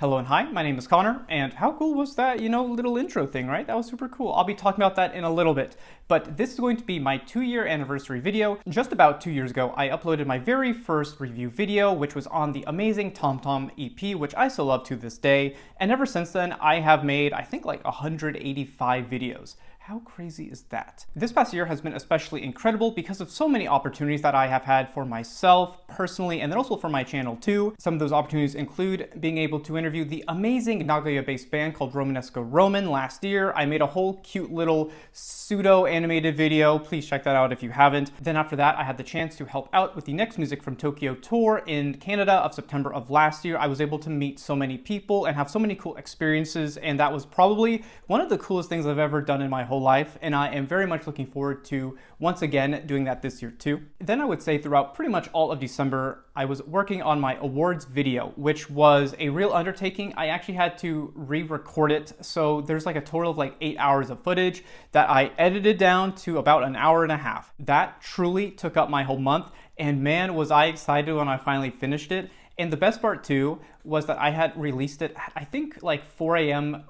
Hello and hi, my name is Connor, and how cool was that, little intro thing, right? That was super cool. I'll be talking about that in a little bit, but this is going to be my 2-year anniversary video. Just about 2 years ago, I uploaded my very first review video, which was on the amazing TomTom EP, which I still love to this day, and ever since then, I have made, I think, like 185 videos. How crazy is that? This past year has been especially incredible because of so many opportunities that I have had for myself personally, and then also for my channel too. Some of those opportunities include being able to interview the amazing Nagoya-based band called Romanesco Roman last year. I made a whole cute little pseudo-animated video. Please check that out if you haven't. Then after that, I had the chance to help out with the Next Music from Tokyo tour in Canada of September of last year. I was able to meet so many people and have so many cool experiences, and that was probably one of the coolest things I've ever done in my whole life, and I am very much looking forward to once again doing that this year too. Then I would say throughout pretty much all of December, I was working on my awards video, which was a real undertaking. I actually had to re-record it, so there's like a total of like 8 hours of footage that I edited down to about an hour and a half. That truly took up my whole month, and man, was I excited when I finally finished it. And the best part too was that I had released it at, I think, like 4 a.m.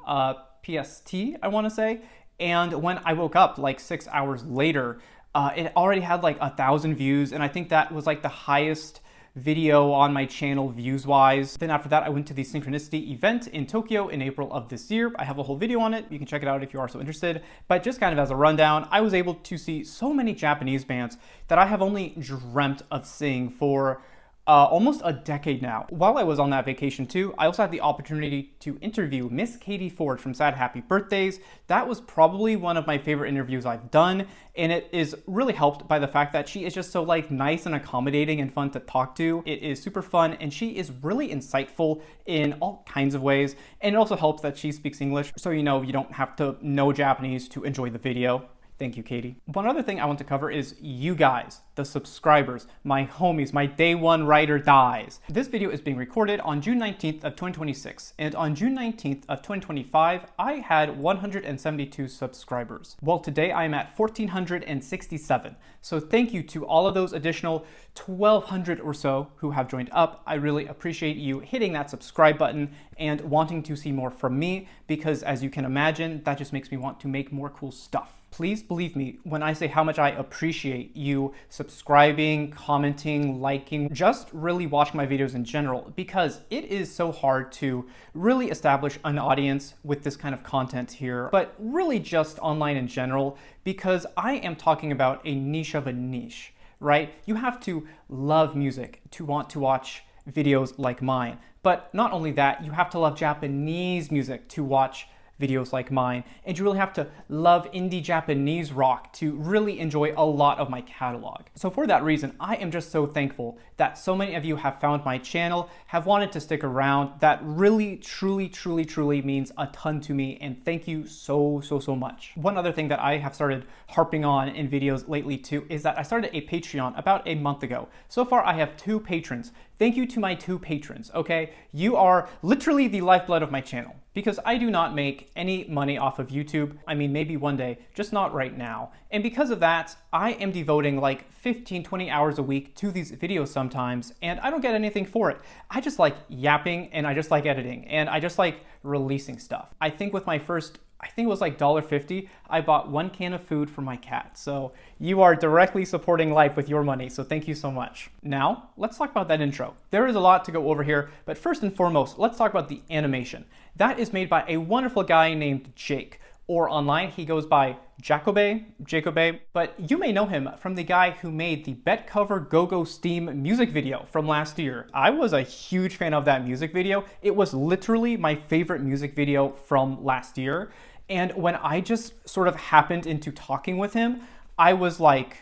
PST, I want to say. And when I woke up like 6 hours later, it already had like 1,000 views, and I think that was like the highest video on my channel views-wise. Then after that, I went to the Synchronicity event in Tokyo in April of this year. I have a whole video on it. You can check it out if you are so interested. But just kind of as a rundown, I was able to see so many Japanese bands that I have only dreamt of seeing for almost a decade now. While I was on that vacation too, I also had the opportunity to interview Miss Katie Ford from Sad Happy Birthdays. That was probably one of my favorite interviews I've done, and it is really helped by the fact that she is just so like nice and accommodating and fun to talk to. It is super fun, and she is really insightful in all kinds of ways, and it also helps that she speaks English, so you don't have to know Japanese to enjoy the video. Thank you, Katie. One other thing I want to cover is you guys, the subscribers, my homies, my day one ride or dies. This video is being recorded on June 19th of 2026, and on June 19th of 2025, I had 172 subscribers. Well, today I am at 1,467. So thank you to all of those additional 1,200 or so who have joined up. I really appreciate you hitting that subscribe button and wanting to see more from me, because as you can imagine, that just makes me want to make more cool stuff. Please believe me when I say how much I appreciate you subscribing, commenting, liking, just really watching my videos in general, because it is so hard to really establish an audience with this kind of content here, but really just online in general, because I am talking about a niche of a niche, right? You have to love music to want to watch videos like mine. But not only that, you have to love Japanese music to watch videos like mine, and you really have to love indie Japanese rock to really enjoy a lot of my catalog. So for that reason, I am just so thankful that so many of you have found my channel, have wanted to stick around. That really, truly means a ton to me, and thank you so much. One other thing that I have started harping on in videos lately too is that I started a Patreon about a month ago. So far, I have 2 patrons. Thank you to my 2 patrons, okay? You are literally the lifeblood of my channel, because I do not make any money off of YouTube. I mean, maybe one day, just not right now. And because of that, I am devoting like 15-20 hours a week to these videos sometimes, and I don't get anything for it. I just like yapping, and I just like editing, and I just like releasing stuff. I think with my first, I think it was like $1.50, I bought 1 can of food for my cat. So you are directly supporting life with your money, so thank you so much. Now, let's talk about that intro. There is a lot to go over here, but first and foremost, let's talk about the animation. That is made by a wonderful guy named Jake, or online he goes by Jakobe, but you may know him from the guy who made the Bet Cover Go-Go Steam music video from last year. I was a huge fan of that music video. It was literally my favorite music video from last year. And when I just sort of happened into talking with him, I was like,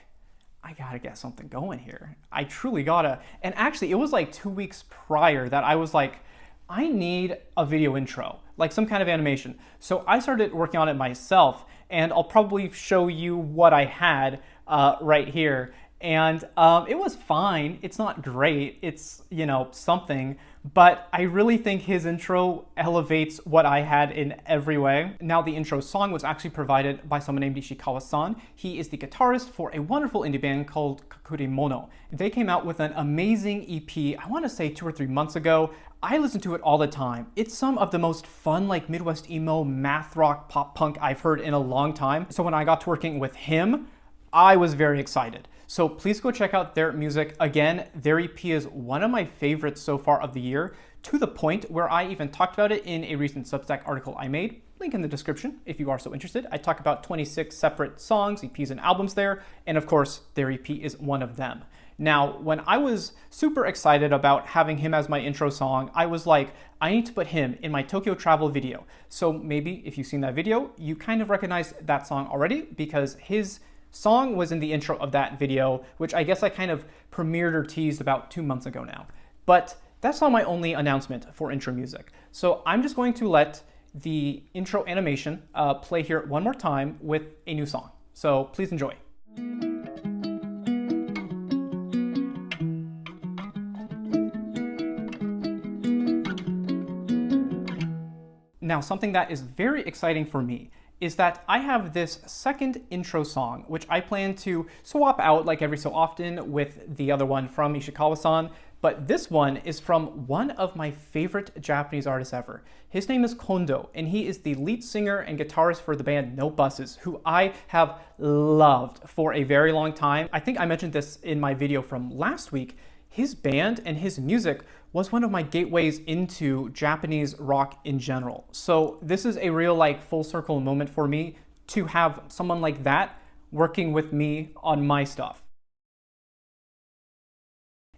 I gotta get something going here. I truly gotta. And actually, it was like 2 weeks prior that I was like, I need a video intro, like some kind of animation. So I started working on it myself, and I'll probably show you what I had right here. And it was fine. It's not great. It's, something, but I really think his intro elevates what I had in every way. Now, the intro song was actually provided by someone named Ishikawa-san. He is the guitarist for a wonderful indie band called Kakuremono. They came out with an amazing EP, I want to say 2 or 3 months ago. I listen to it all the time. It's some of the most fun, like Midwest emo, math rock, pop punk I've heard in a long time. So when I got to working with him, I was very excited. So please go check out their music. Again, their EP is one of my favorites so far of the year, to the point where I even talked about it in a recent Substack article I made. Link in the description if you are so interested. I talk about 26 separate songs, EPs, and albums there, and of course, their EP is one of them. Now, when I was super excited about having him as my intro song, I was like, I need to put him in my Tokyo travel video. So maybe if you've seen that video, you kind of recognize that song already because his song was in the intro of that video, which I guess I kind of premiered or teased about 2 months ago now. But that's not my only announcement for intro music. So I'm just going to let the intro animation play here one more time with a new song. So please enjoy. Now, something that is very exciting for me is that I have this second intro song, which I plan to swap out like every so often with the other one from Ishikawa-san. But this one is from one of my favorite Japanese artists ever. His name is Kondo, and he is the lead singer and guitarist for the band No Buses, who I have loved for a very long time. I think I mentioned this in my video from last week. His band and his music was one of my gateways into Japanese rock in general. So this is a real like full circle moment for me to have someone like that working with me on my stuff.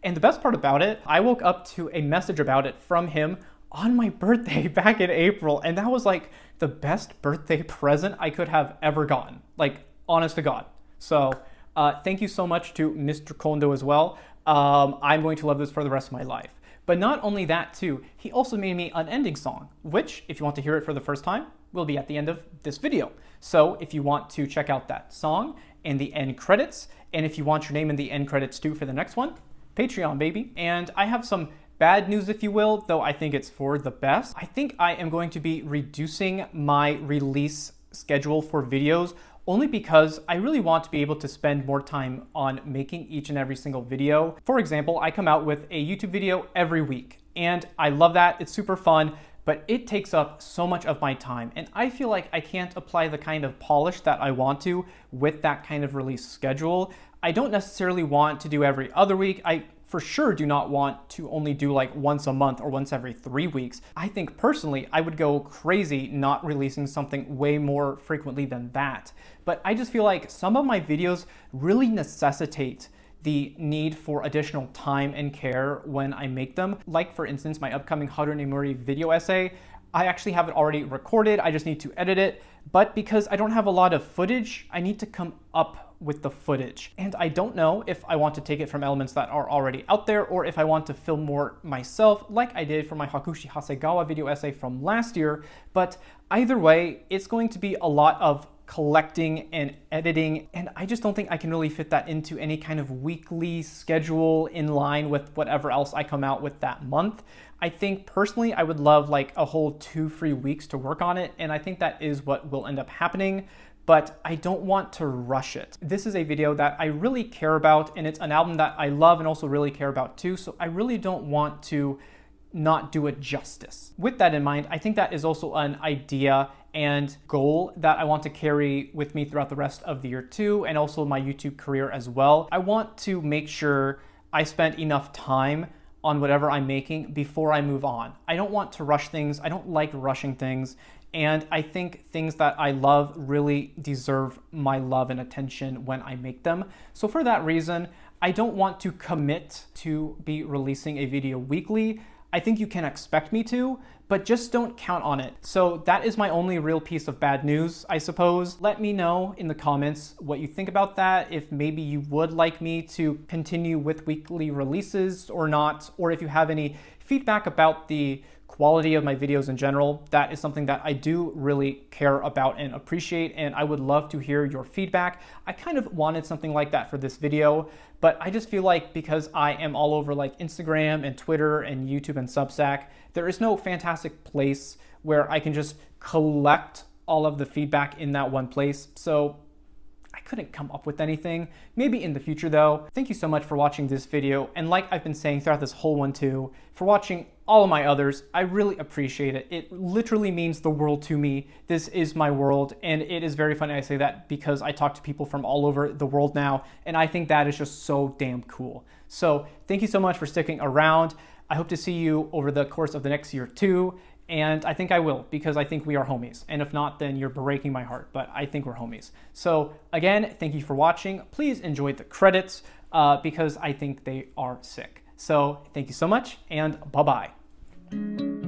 And the best part about it, I woke up to a message about it from him on my birthday back in April, and that was like the best birthday present I could have ever gotten, like honest to God. So thank you so much to Mr. Kondo as well. I'm going to love this for the rest of my life. But not only that too, he also made me an ending song, which, if you want to hear it for the first time, will be at the end of this video. So if you want to check out that song and the end credits, and if you want your name in the end credits too for the next one, Patreon, baby. And I have some bad news, if you will, though I think it's for the best. I think I am going to be reducing my release schedule for videos only because I really want to be able to spend more time on making each and every single video. For example, I come out with a YouTube video every week, and I love that. It's super fun, but it takes up so much of my time, and I feel like I can't apply the kind of polish that I want to with that kind of release schedule. I don't necessarily want to do every other week. I for sure do not want to only do like once a month or once every 3 weeks. I think personally, I would go crazy not releasing something way more frequently than that. But I just feel like some of my videos really necessitate the need for additional time and care when I make them. Like for instance, my upcoming Haru Nemuri video essay, I actually have it already recorded, I just need to edit it. But because I don't have a lot of footage, I need to come up with the footage. And I don't know if I want to take it from elements that are already out there or if I want to film more myself like I did for my Hakushi Hasegawa video essay from last year. But either way, it's going to be a lot of collecting and editing, and I just don't think I can really fit that into any kind of weekly schedule in line with whatever else I come out with that month. I think personally I would love like a whole 2 free weeks to work on it, and I think that is what will end up happening, but I don't want to rush it. This is a video that I really care about, and it's an album that I love and also really care about too, so I really don't want to not do it justice. With that in mind, I think that is also an idea and goal that I want to carry with me throughout the rest of the year too, and also my YouTube career as well. I want to make sure I spend enough time on whatever I'm making before I move on. I don't want to rush things. I don't like rushing things. And I think things that I love really deserve my love and attention when I make them. So for that reason, I don't want to commit to be releasing a video weekly. I think you can expect me to, but just don't count on it. So that is my only real piece of bad news, I suppose. Let me know in the comments what you think about that, if maybe you would like me to continue with weekly releases or not, or if you have any feedback about the quality of my videos in general. That is something that I do really care about and appreciate, and I would love to hear your feedback. I kind of wanted something like that for this video, but I just feel like because I am all over like Instagram and Twitter and YouTube and Substack, there is no fantastic place where I can just collect all of the feedback in that one place. So I couldn't come up with anything. Maybe in the future though. Thank you so much for watching this video, and like I've been saying throughout this whole one too, for watching all of my others. I really appreciate it. It literally means the world to me. This is my world, and it is very funny I say that because I talk to people from all over the world now, and I think that is just so damn cool. So thank you so much for sticking around. I hope to see you over the course of the next year too. And I think I will, because I think we are homies. And if not, then you're breaking my heart, but I think we're homies. So again, thank you for watching. Please enjoy the credits because I think they are sick. So thank you so much, and bye-bye.